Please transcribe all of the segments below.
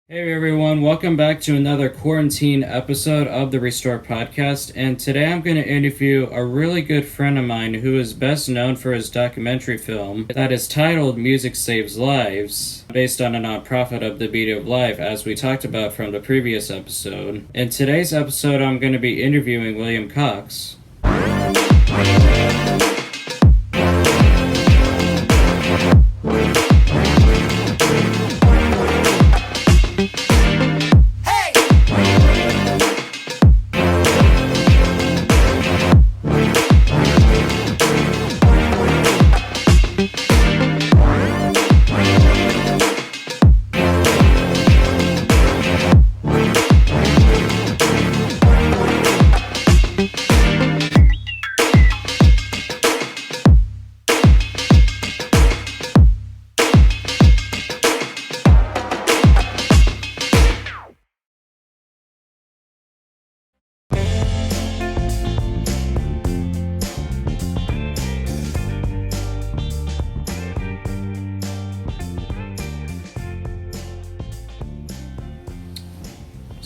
Hey everyone, welcome back to another quarantine episode of the Restore Podcast. And today I'm going to interview a really good friend of mine who is best known for his documentary film that is titled Music Saves Lives, based on a nonprofit of the Beauty of Life, as we talked about from the previous episode. In today's episode, I'm going to be interviewing William Cox.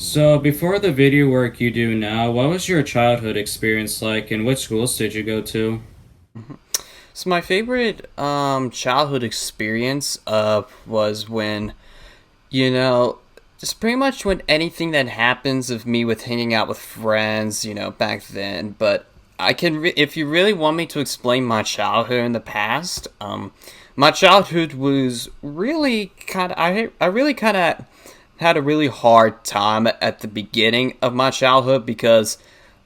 So, before the video work you do now, what was your childhood experience like and which schools did you go to? So my favorite childhood experience was when, you know, just pretty much when anything that happens of me with hanging out with friends, back then. But if you really want me to explain my childhood in the past, my childhood was really I really kind of had a really hard time at the beginning of my childhood because,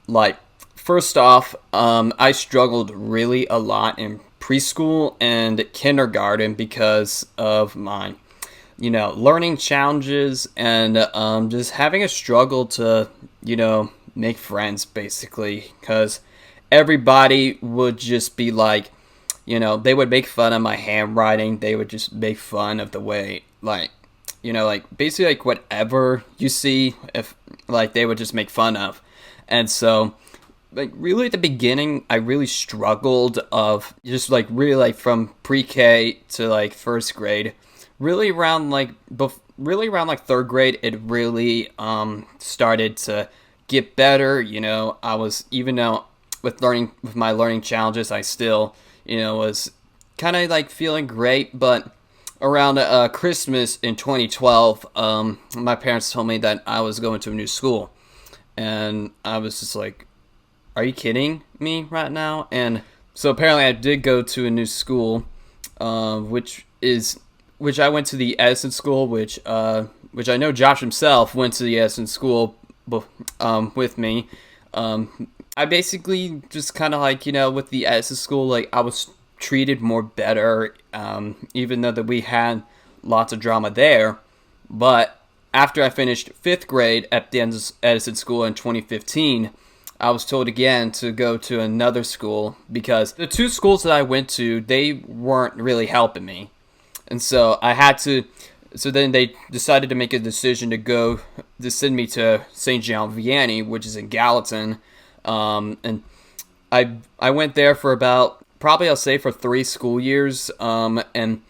like, first off, I struggled really a lot in preschool and kindergarten because of my, learning challenges and just having a struggle to, make friends basically. Because everybody would just be like, they would make fun of my handwriting. They would just make fun of the way, like basically like whatever you see, if like they would just make fun of. And so, like, really at the beginning I really struggled of just like really like from pre-K to like first grade. Really around like third grade it really started to get better. I was, even though with my learning challenges, I still, was kind of like feeling great. But around Christmas in 2012, my parents told me that I was going to a new school, and I was just like, "Are you kidding me right now?" And so apparently, I did go to a new school, which I went to the Edison school, which I know Josh himself went to the Edison school, with me. I basically just kind of like, with the Edison school, like I was treated more better, even though that we had lots of drama there. But after I finished fifth grade at the Edison School in 2015, I was told again to go to another school because the two schools that I went to, they weren't really helping me. And so I had to. So then they decided to make a decision to send me to St. John Vianney, which is in Gallatin. And I went there for about, probably I'll say, for 3 school years. And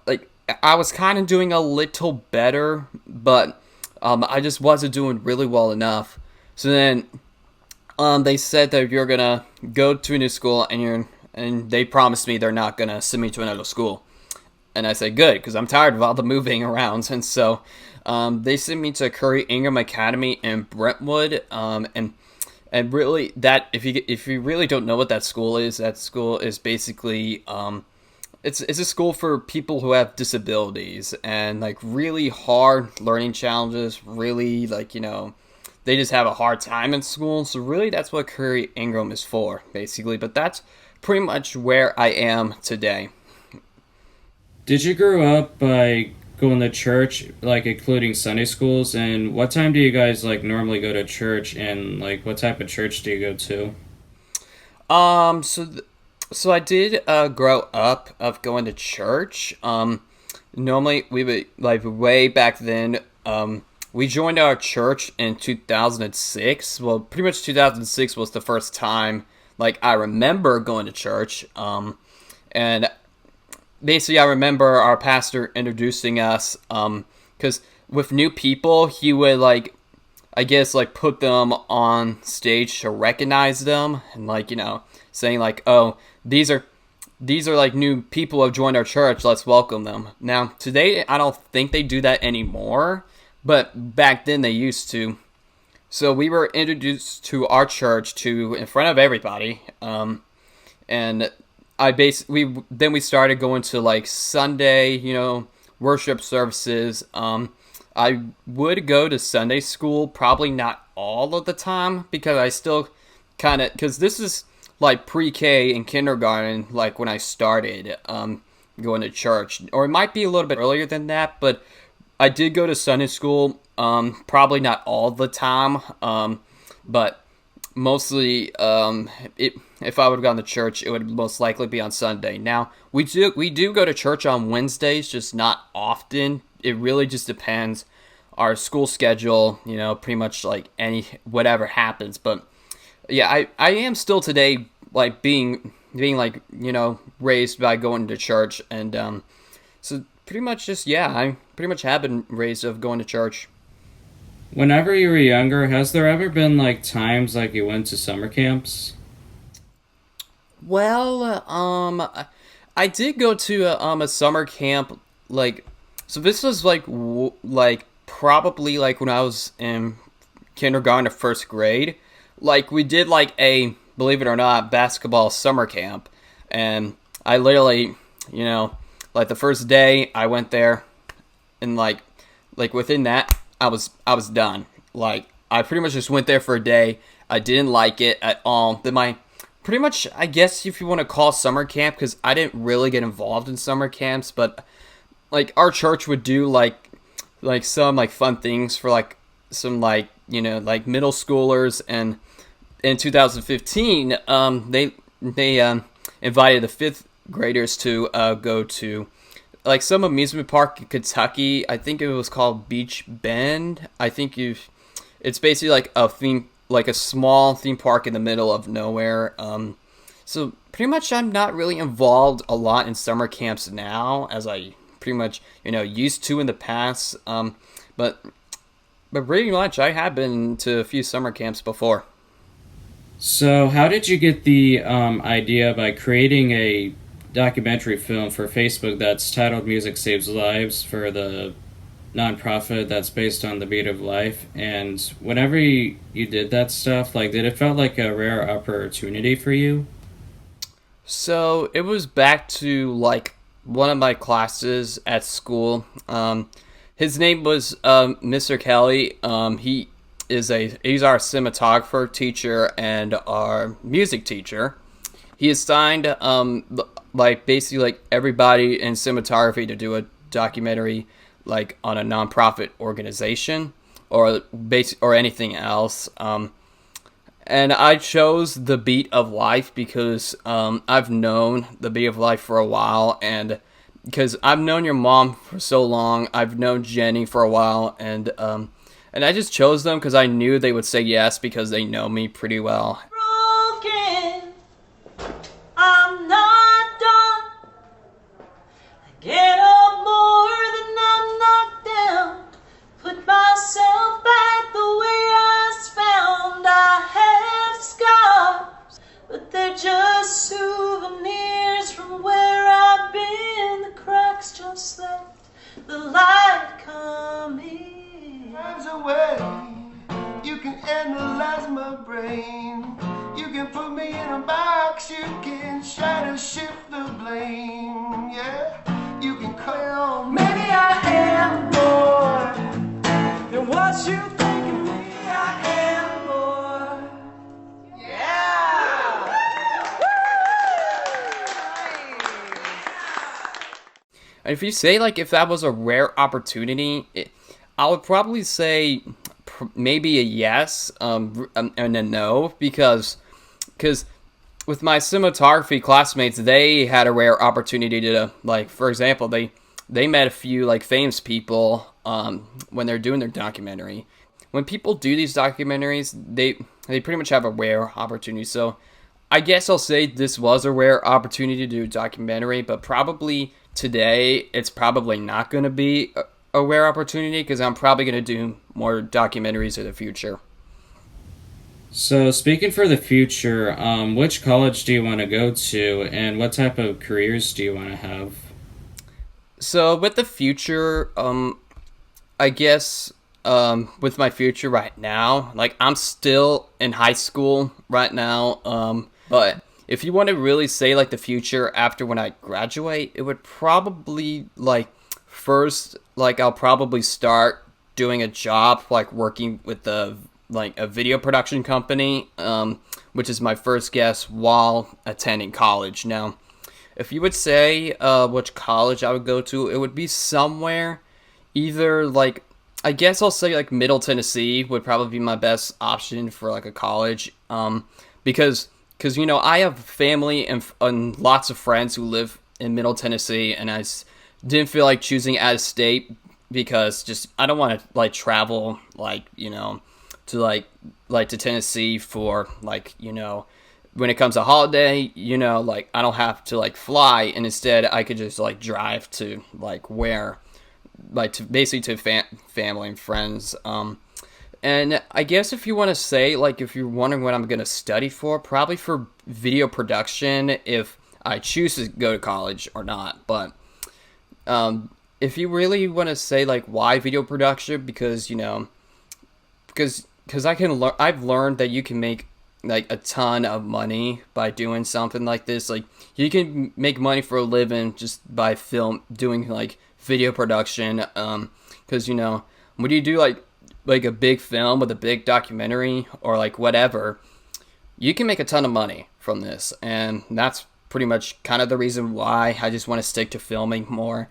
like I was kind of doing a little better, but I just wasn't doing really well enough. So then they said that you're gonna go to a new school, and they promised me they're not gonna send me to another school. And I said, good, because I'm tired of all the moving around. And so they sent me to Curry Ingham Academy in Brentwood. And really, that if you really don't know what that school is basically it's a school for people who have disabilities and like really hard learning challenges. Really, like, they just have a hard time in school. So really, that's what Curry Ingham is for, basically. But that's pretty much where I am today. Did you grow up by going to church, like including Sunday schools? And what time do you guys like normally go to church? And like, what type of church do you go to? Um, so th- so I did grow up of going to church. Normally we would, like, way back then. We joined our church in 2006. Well, pretty much 2006 was the first time like I remember going to church. And basically, I remember our pastor introducing us, because with new people, he would like, I guess, like put them on stage to recognize them, and like, saying like, oh, these are like new people who have joined our church, let's welcome them. Now today I don't think they do that anymore, but back then they used to. So we were introduced to our church in front of everybody, and we started going to like Sunday, worship services. I would go to Sunday school, probably not all of the time, because I still because this is like pre-K and kindergarten, like when I started going to church, or it might be a little bit earlier than that, but I did go to Sunday school, probably not all the time, but mostly, if I would have gone to church, it would most likely be on Sunday. Now, we do go to church on Wednesdays, just not often. It really just depends. Our school schedule, pretty much like whatever happens. But yeah, I am still today like being like, raised by going to church, and so pretty much just, yeah, I pretty much have been raised of going to church. Whenever you were younger, has there ever been like times like you went to summer camps? Well, I did go to a summer camp, like, so this was like like probably like when I was in kindergarten or first grade. Like we did like a, believe it or not, basketball summer camp, and I literally, like the first day I went there, and like within that I was done. Like I pretty much just went there for a day. I didn't like it at all. Then pretty much, I guess if you want to call summer camp, because I didn't really get involved in summer camps, but like our church would do like some like fun things for like some like like middle schoolers, and in 2015 they invited the fifth graders to go to like some amusement park in Kentucky. I think it was called Beach Bend. It's basically like a theme, like a small theme park in the middle of nowhere. So pretty much I'm not really involved a lot in summer camps now, as I pretty much, used to in the past. But pretty much I have been to a few summer camps before. So, how did you get the idea by creating a documentary film for Facebook that's titled Music Saves Lives for the nonprofit that's based on the beat of life? And whenever you did that stuff, like, did it felt like a rare opportunity for you? So it was back to like one of my classes at school. His name was Mr. Kelly. He's our cinematographer teacher and our music teacher. He assigned like basically like everybody in cinematography to do a documentary like on a nonprofit organization or anything else. And I chose The Beat of Life because I've known The Beat of Life for a while, and because I've known your mom for so long, I've known Jenny for a while, and I just chose them because I knew they would say yes because they know me pretty well. Broken, I'm not done. I get up more than I'm knocked down. Put myself back the way I was found. I have scars, but they're just souvenirs from where I've been. The cracks just left the light coming. Time's away. You can analyze my brain. You can put me in a box. You can shadow shift the blame. Yeah, you can call. Maybe I am more than what you think of me. I am more. Yeah. And if you say like if that was a rare opportunity, I would probably say maybe a yes, and a no, because with my cinematography classmates, they had a rare opportunity to, like, for example, they met a few like famous people when they're doing their documentary. When people do these documentaries, they pretty much have a rare opportunity. So I guess I'll say this was a rare opportunity to do a documentary, but probably today it's probably not going to be a rare opportunity because I'm probably going to do more documentaries in the future. So, speaking for the future, which college do you want to go to, and what type of careers do you want to have? So with the future, I guess with my future right now, like I'm still in high school right now. But if you want to really say like the future after when I graduate, it would probably like first like I'll probably start doing a job like working with a video production company, which is my first guess while attending college. Now, if you would say which college I would go to, it would be somewhere either like I guess I'll say like Middle Tennessee would probably be my best option for like a college, because I have family and lots of friends who live in Middle Tennessee, and didn't feel like choosing out of state because just I don't want to like travel like to like to Tennessee for like when it comes to holiday, like I don't have to like fly, and instead I could just like drive to like where, like to basically to family and friends. And I guess if you want to say like if you're wondering what I'm gonna study for, probably for video production if I choose to go to college or not. But if you really want to say like why video production, because because I've learned that you can make like a ton of money by doing something like this. Like you can make money for a living just by doing like video production. Because when you do like a big film with a big documentary or like whatever, you can make a ton of money from this, and that's pretty much kind of the reason why I just want to stick to filming more.